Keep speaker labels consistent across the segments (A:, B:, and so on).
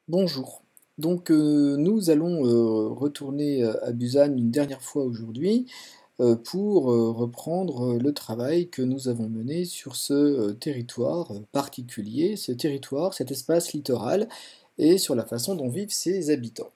A: Bonjour. Nous allons retourner à Busan une dernière fois aujourd'hui pour reprendre le travail que nous avons mené sur ce territoire particulier, ce territoire, cet espace littoral et sur la façon dont vivent ses habitants.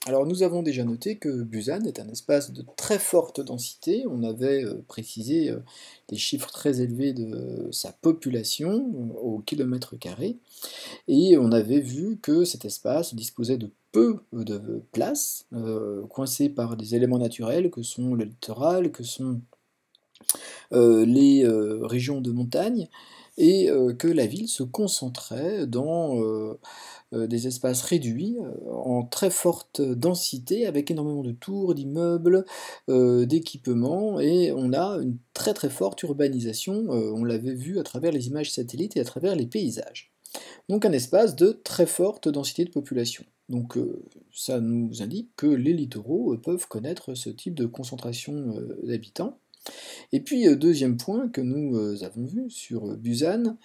A: Alors nous avons déjà noté que Busan est un espace de très forte densité. On avait précisé des chiffres très élevés de sa population au kilomètre carré. Et on avait vu que cet espace disposait de peu de place, coincé par des éléments naturels que sont le littoral, que sont les régions de montagne, et que la ville se concentrait dans des espaces réduits, en très forte densité, avec énormément de tours, d'immeubles, d'équipements, et on a une très très forte urbanisation, on l'avait vu à travers les images satellites et à travers les paysages. Donc un espace de très forte densité de population. Ça nous indique que les littoraux peuvent connaître ce type de concentration d'habitants. Et puis deuxième point que nous avons vu sur Busan,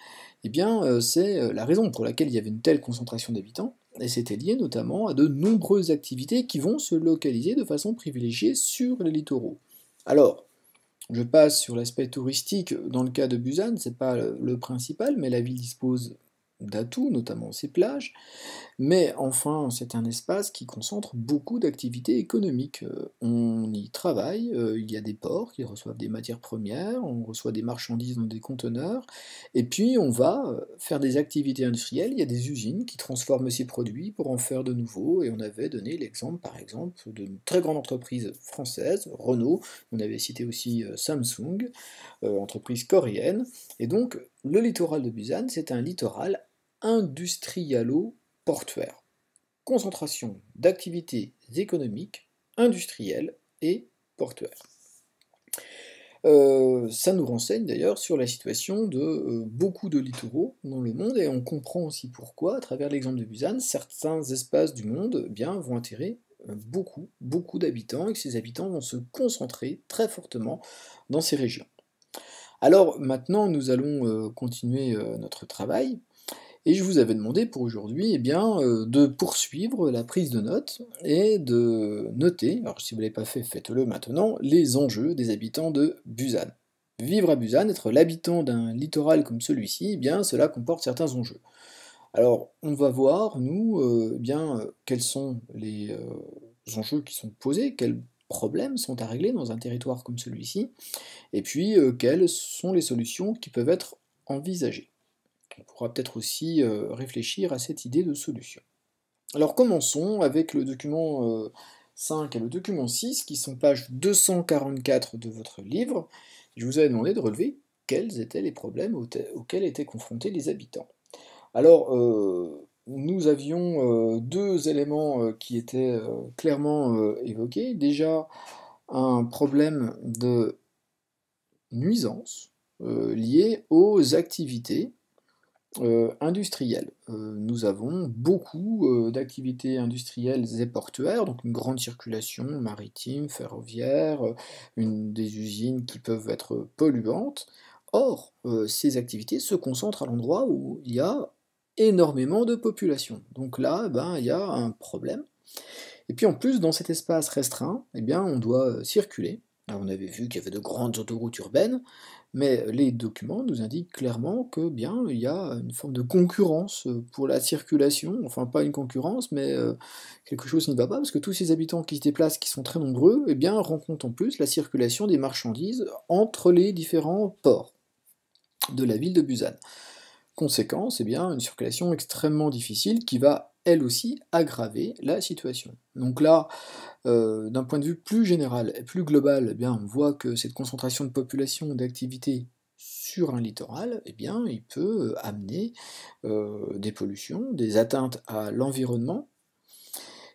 A: eh bien c'est la raison pour laquelle il y avait une telle concentration d'habitants, et c'était lié notamment à de nombreuses activités qui vont se localiser de façon privilégiée sur les littoraux. Alors, je passe sur l'aspect touristique. Dans le cas de Busan, c'est pas le principal, mais la ville dispose d'atouts, notamment ses plages. Mais enfin, c'est un espace qui concentre beaucoup d'activités économiques. On y travaille, il y a des ports qui reçoivent des matières premières, on reçoit des marchandises dans des conteneurs, et puis on va faire des activités industrielles. Il y a des usines qui transforment ces produits pour en faire de nouveaux, et on avait donné l'exemple, par exemple, d'une très grande entreprise française, Renault. On avait cité aussi Samsung, entreprise coréenne. Et donc, le littoral de Busan, c'est un littoral industrialo-portuaire. Concentration d'activités économiques, industrielles et portuaires. Ça nous renseigne d'ailleurs sur la situation de beaucoup de littoraux dans le monde, et on comprend aussi pourquoi, à travers l'exemple de Busan, certains espaces du monde bien, vont attirer beaucoup d'habitants, et que ces habitants vont se concentrer très fortement dans ces régions. Alors maintenant, nous allons continuer notre travail. Et je vous avais demandé pour aujourd'hui, eh bien, de poursuivre la prise de notes et de noter, alors si vous ne l'avez pas fait, faites-le maintenant, les enjeux des habitants de Busan. Vivre à Busan, être l'habitant d'un littoral comme celui-ci, eh bien, cela comporte certains enjeux. Alors, on va voir, nous, eh bien, quels sont les enjeux qui sont posés, quels problèmes sont à régler dans un territoire comme celui-ci, et puis quelles sont les solutions qui peuvent être envisagées. On pourra peut-être aussi réfléchir à cette idée de solution. Alors commençons avec le document 5 et le document 6, qui sont page 244 de votre livre. Je vous avais demandé de relever quels étaient les problèmes auxquels étaient confrontés les habitants. Alors, nous avions deux éléments qui étaient clairement évoqués. Déjà, un problème de nuisance lié aux activités industrielle. Nous avons beaucoup d'activités industrielles et portuaires, donc une grande circulation maritime, ferroviaire, des usines qui peuvent être polluantes. Or, ces activités se concentrent à l'endroit où il y a énormément de population. Donc là, ben, il y a un problème. Et puis en plus, dans cet espace restreint, eh bien, on doit circuler. Alors, on avait vu qu'il y avait de grandes autoroutes urbaines, mais les documents nous indiquent clairement que bien, il y a une forme de concurrence pour la circulation, enfin pas une concurrence, mais quelque chose qui ne va pas, parce que tous ces habitants qui se déplacent, qui sont très nombreux, eh bien, rencontrent en plus la circulation des marchandises entre les différents ports de la ville de Busan. Conséquence, eh bien, une circulation extrêmement difficile qui va, elle aussi, aggraver la situation. Donc là, d'un point de vue plus général et plus global, eh bien, on voit que cette concentration de population et d'activité sur un littoral, eh bien, il peut amener des pollutions, des atteintes à l'environnement,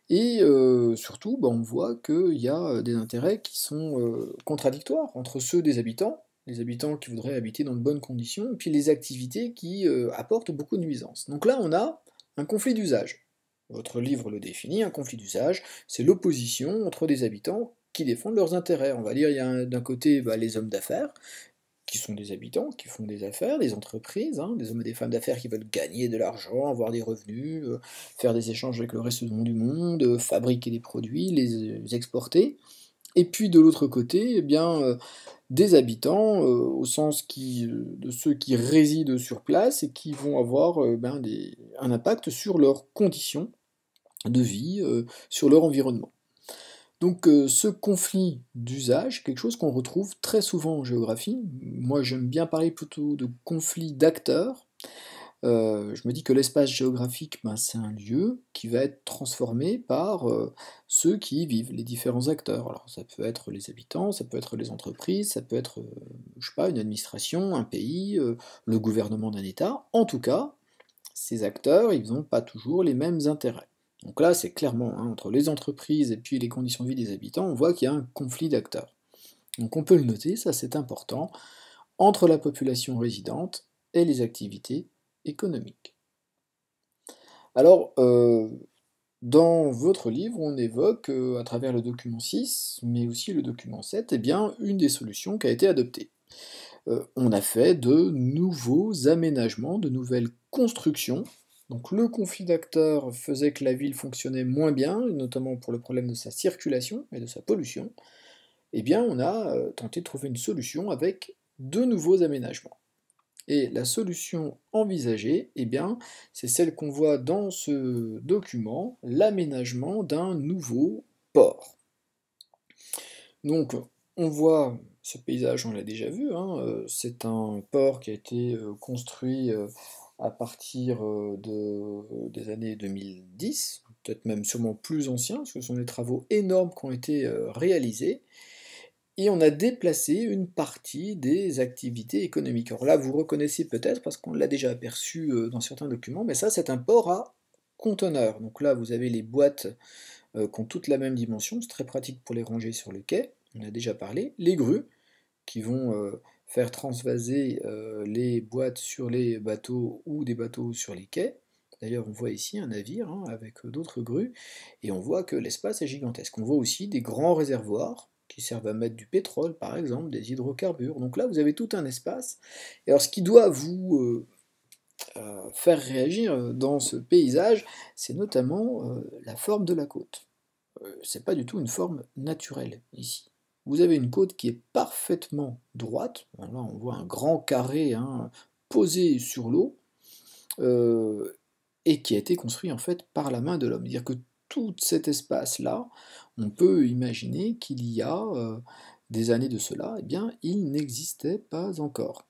A: et surtout, bah, on voit qu'il y a des intérêts qui sont contradictoires entre ceux des habitants, les habitants qui voudraient habiter dans de bonnes conditions, et puis les activités qui apportent beaucoup de nuisances. Donc là, on a un conflit d'usage. Votre livre le définit, un conflit d'usage, c'est l'opposition entre des habitants qui défendent leurs intérêts. On va dire, il y a d'un côté bah, les hommes d'affaires, qui sont des habitants, qui font des affaires, des entreprises, hein, des hommes et des femmes d'affaires qui veulent gagner de l'argent, avoir des revenus, faire des échanges avec le reste du monde, fabriquer des produits, les exporter. Et puis de l'autre côté, eh bien, des habitants, au sens de ceux qui résident sur place et qui vont avoir, ben, un impact sur leurs conditions de vie, sur leur environnement. Donc ce conflit d'usage, quelque chose qu'on retrouve très souvent en géographie. Moi j'aime bien parler plutôt de conflit d'acteurs. Je me dis que l'espace géographique, ben, c'est un lieu qui va être transformé par, ceux qui y vivent, les différents acteurs. Alors ça peut être les habitants, ça peut être les entreprises, ça peut être, je sais pas, une administration, un pays, le gouvernement d'un État. En tout cas, ces acteurs, ils n'ont pas toujours les mêmes intérêts. Donc là, c'est clairement, hein, entre les entreprises et puis les conditions de vie des habitants, on voit qu'il y a un conflit d'acteurs. Donc on peut le noter, ça c'est important, entre la population résidente et les activités économiques. Alors, dans votre livre, on évoque, à travers le document 6, mais aussi le document 7, eh bien, une des solutions qui a été adoptée. On a fait de nouveaux aménagements, de nouvelles constructions. Donc le conflit d'acteurs faisait que la ville fonctionnait moins bien, notamment pour le problème de sa circulation et de sa pollution. Eh bien, on a tenté de trouver une solution avec de nouveaux aménagements. Et la solution envisagée, eh bien, c'est celle qu'on voit dans ce document, l'aménagement d'un nouveau port. Donc, on voit ce paysage, on l'a déjà vu, hein, c'est un port qui a été construit à partir des années 2010, peut-être même sûrement plus ancien, parce que ce sont des travaux énormes qui ont été réalisés, et on a déplacé une partie des activités économiques. Alors là, vous reconnaissez peut-être, parce qu'on l'a déjà aperçu dans certains documents, mais ça, c'est un port à conteneurs. Donc là, vous avez les boîtes qui ont toutes la même dimension, c'est très pratique pour les ranger sur le quai, on a déjà parlé. Les grues, qui vont faire transvaser les boîtes sur les bateaux ou des bateaux sur les quais. D'ailleurs, on voit ici un navire hein, avec d'autres grues, et on voit que l'espace est gigantesque. On voit aussi des grands réservoirs qui servent à mettre du pétrole, par exemple, des hydrocarbures. Donc là, vous avez tout un espace. Et alors, ce qui doit vous faire réagir dans ce paysage, c'est notamment la forme de la côte. C'est pas du tout une forme naturelle ici. Vous avez une côte qui est parfaitement droite. Bon, là, on voit un grand carré hein, posé sur l'eau et qui a été construit en fait par la main de l'homme. C'est-à-dire que tout cet espace-là, on peut imaginer qu'il y a des années de cela, eh bien, il n'existait pas encore.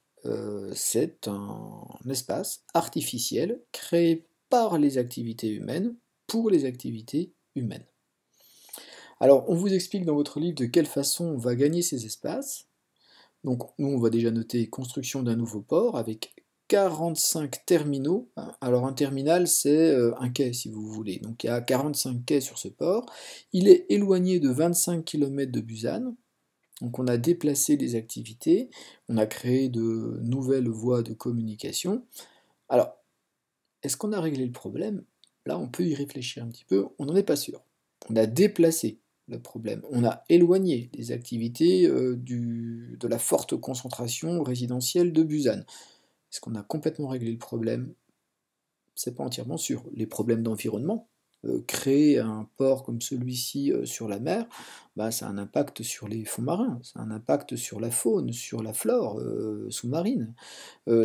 A: C'est un espace artificiel créé par les activités humaines pour les activités humaines. Alors, on vous explique dans votre livre de quelle façon on va gagner ces espaces. Donc, nous, on va déjà noter construction d'un nouveau port avec 45 terminaux. Alors, un terminal, c'est un quai, si vous voulez. Donc, il y a 45 quais sur ce port. Il est éloigné de 25 km de Busan. Donc, on a déplacé les activités. On a créé de nouvelles voies de communication. Alors, est-ce qu'on a réglé le problème? Là, on peut y réfléchir un petit peu. On n'en est pas sûr. On a déplacé le problème. On a éloigné les activités de la forte concentration résidentielle de Busan. Est-ce qu'on a complètement réglé le problème? C'est pas entièrement sûr. Les problèmes d'environnement, créer un port comme celui-ci sur la mer, bah, ça a un impact sur les fonds marins, ça a un impact sur la faune, sur la flore sous-marine.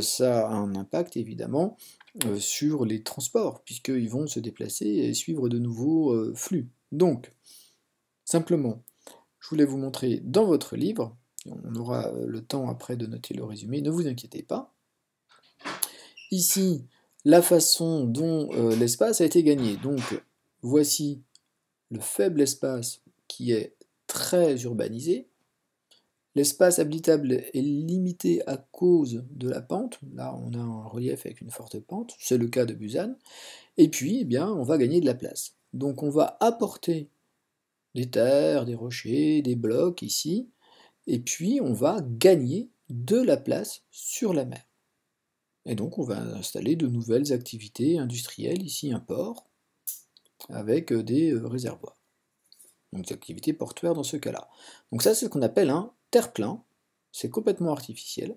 A: Ça a un impact évidemment sur les transports, puisqu'ils vont se déplacer et suivre de nouveaux flux. Donc, simplement, je voulais vous montrer dans votre livre, on aura le temps après de noter le résumé, ne vous inquiétez pas. Ici, la façon dont l'espace a été gagné. Donc, voici le faible espace qui est très urbanisé. L'espace habitable est limité à cause de la pente. Là, on a un relief avec une forte pente, c'est le cas de Busan. Et puis, eh bien, on va gagner de la place. Donc, on va apporter des terres, des rochers, des blocs ici, et puis on va gagner de la place sur la mer. Et donc on va installer de nouvelles activités industrielles, ici un port, avec des réservoirs. Donc des activités portuaires dans ce cas-là. Donc ça c'est ce qu'on appelle un terre-plein, c'est complètement artificiel.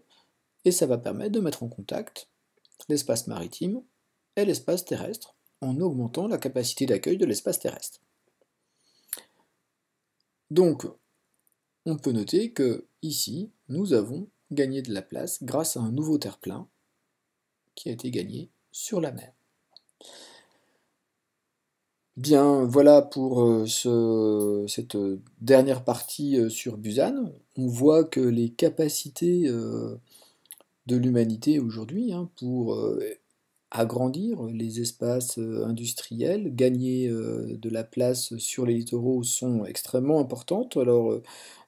A: et ça va permettre de mettre en contact l'espace maritime et l'espace terrestre, en augmentant la capacité d'accueil de l'espace terrestre. Donc, on peut noter que ici, nous avons gagné de la place grâce à un nouveau terre-plein qui a été gagné sur la mer. Bien, voilà pour cette dernière partie sur Busan. On voit que les capacités de l'humanité aujourd'hui pour agrandir les espaces industriels, gagner de la place sur les littoraux sont extrêmement importantes. Alors,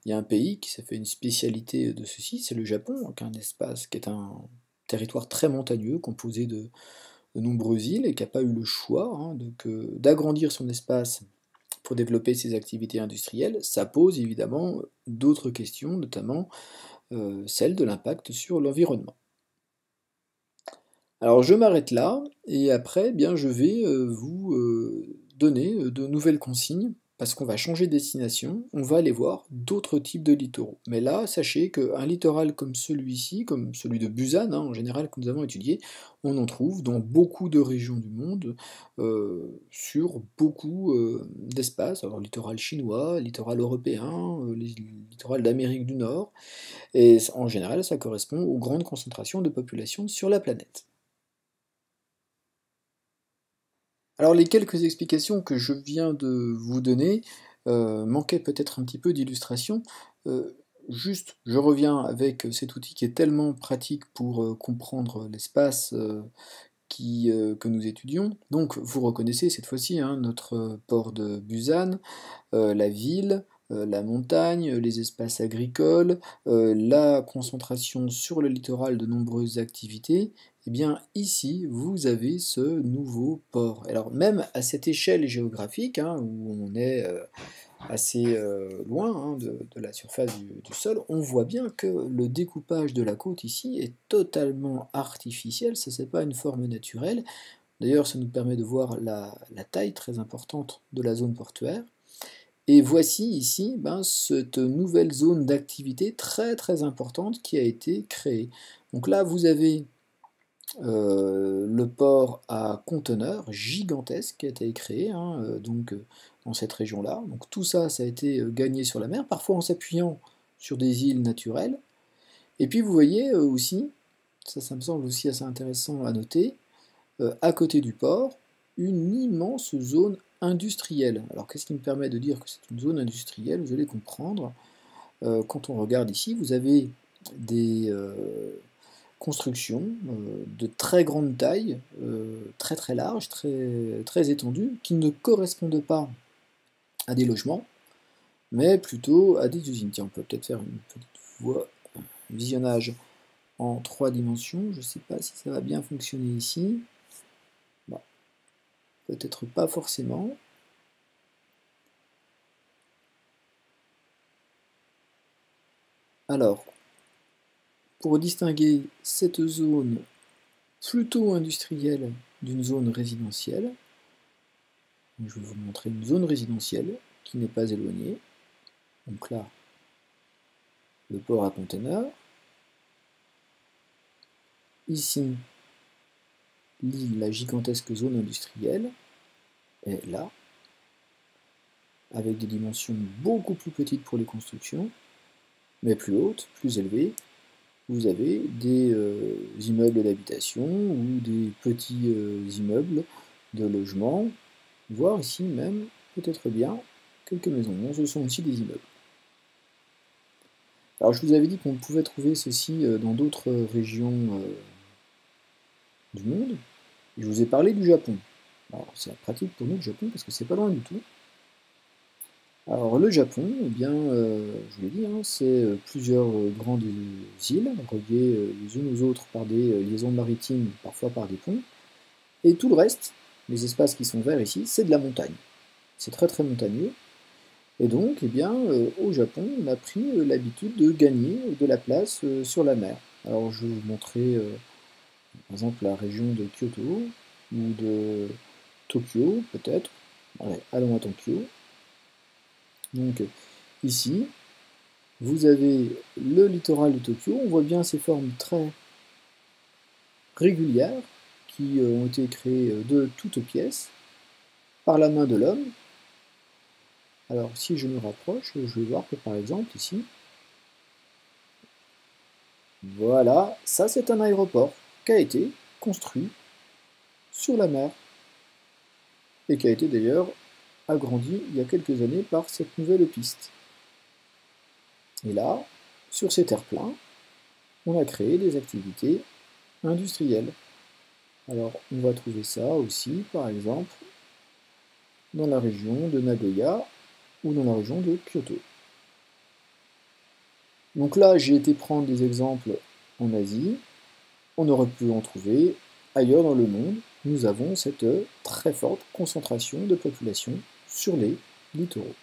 A: il y a un pays qui s'est fait une spécialité de ceci, c'est le Japon, donc un espace qui est un territoire très montagneux, composé de nombreuses îles, et qui n'a pas eu le choix d'agrandir son espace pour développer ses activités industrielles. Ça pose évidemment d'autres questions, notamment celle de l'impact sur l'environnement. Alors je m'arrête là, et après, eh bien, je vais vous donner de nouvelles consignes, parce qu'on va changer de destination, on va aller voir d'autres types de littoraux. Mais là, sachez qu'un littoral comme celui-ci, comme celui de Busan, en général, que nous avons étudié, on en trouve dans beaucoup de régions du monde, sur beaucoup d'espaces, alors littoral chinois, littoral européen, littoral d'Amérique du Nord, et en général, ça correspond aux grandes concentrations de population sur la planète. Alors les quelques explications que je viens de vous donner manquaient peut-être un petit peu d'illustration. Juste, je reviens avec cet outil qui est tellement pratique pour comprendre l'espace que nous étudions. Donc vous reconnaissez cette fois-ci notre port de Busan, la ville, la montagne, les espaces agricoles, la concentration sur le littoral de nombreuses activités. Eh bien ici, vous avez ce nouveau port. Alors même à cette échelle géographique, où on est assez loin de la surface du sol, on voit bien que le découpage de la côte ici est totalement artificiel, ça c'est pas une forme naturelle. D'ailleurs, ça nous permet de voir la taille très importante de la zone portuaire. Et voici ici cette nouvelle zone d'activité très très importante qui a été créée. Donc là, vous avez le port à conteneurs gigantesque qui a été créé dans cette région-là. Donc tout ça, ça a été gagné sur la mer, parfois en s'appuyant sur des îles naturelles. Et puis vous voyez aussi, ça me semble aussi assez intéressant à noter, à côté du port, une immense zone industrielle. Alors qu'est-ce qui me permet de dire que c'est une zone industrielle? Vous allez comprendre. Quand on regarde ici, vous avez des constructions de très grande taille, très très larges, très, très étendues, qui ne correspondent pas à des logements, mais plutôt à des usines. Tiens, on peut peut-être faire une petite visionnage en 3 dimensions. Je ne sais pas si ça va bien fonctionner ici. Bon, peut-être pas forcément. Alors, pour distinguer cette zone plutôt industrielle d'une zone résidentielle, je vais vous montrer une zone résidentielle qui n'est pas éloignée. Donc là, le port à conteneurs. Ici, l'île, la gigantesque zone industrielle, est là, avec des dimensions beaucoup plus petites pour les constructions, mais plus hautes, plus élevées. Vous avez des immeubles d'habitation ou des petits immeubles de logement, voire ici même, peut-être bien, quelques maisons. Non, ce sont aussi des immeubles. Alors je vous avais dit qu'on pouvait trouver ceci dans d'autres régions du monde. Je vous ai parlé du Japon. Alors c'est pratique pour nous le Japon parce que c'est pas loin du tout. Alors le Japon, eh bien, je vous l'ai dit, c'est plusieurs grandes îles reliées les unes aux autres par des liaisons maritimes, parfois par des ponts. Et tout le reste, les espaces qui sont verts ici, c'est de la montagne. C'est très très montagneux. Et donc, eh bien, au Japon, on a pris l'habitude de gagner de la place sur la mer. Alors je vais vous montrer par exemple la région de Kyoto ou de Tokyo peut-être. Allez, allons à Tokyo. Donc ici, vous avez le littoral de Tokyo, on voit bien ces formes très régulières qui ont été créées de toutes pièces par la main de l'homme. Alors si je me rapproche, je vais voir que par exemple ici, voilà, ça c'est un aéroport qui a été construit sur la mer et qui a été d'ailleurs agrandi il y a quelques années par cette nouvelle piste. Et là, sur ces terre-pleins, on a créé des activités industrielles. Alors on va trouver ça aussi, par exemple, dans la région de Nagoya ou dans la région de Kyoto. Donc là, j'ai été prendre des exemples en Asie. On aurait pu en trouver ailleurs dans le monde. Nous avons cette très forte concentration de population sur les littoraux.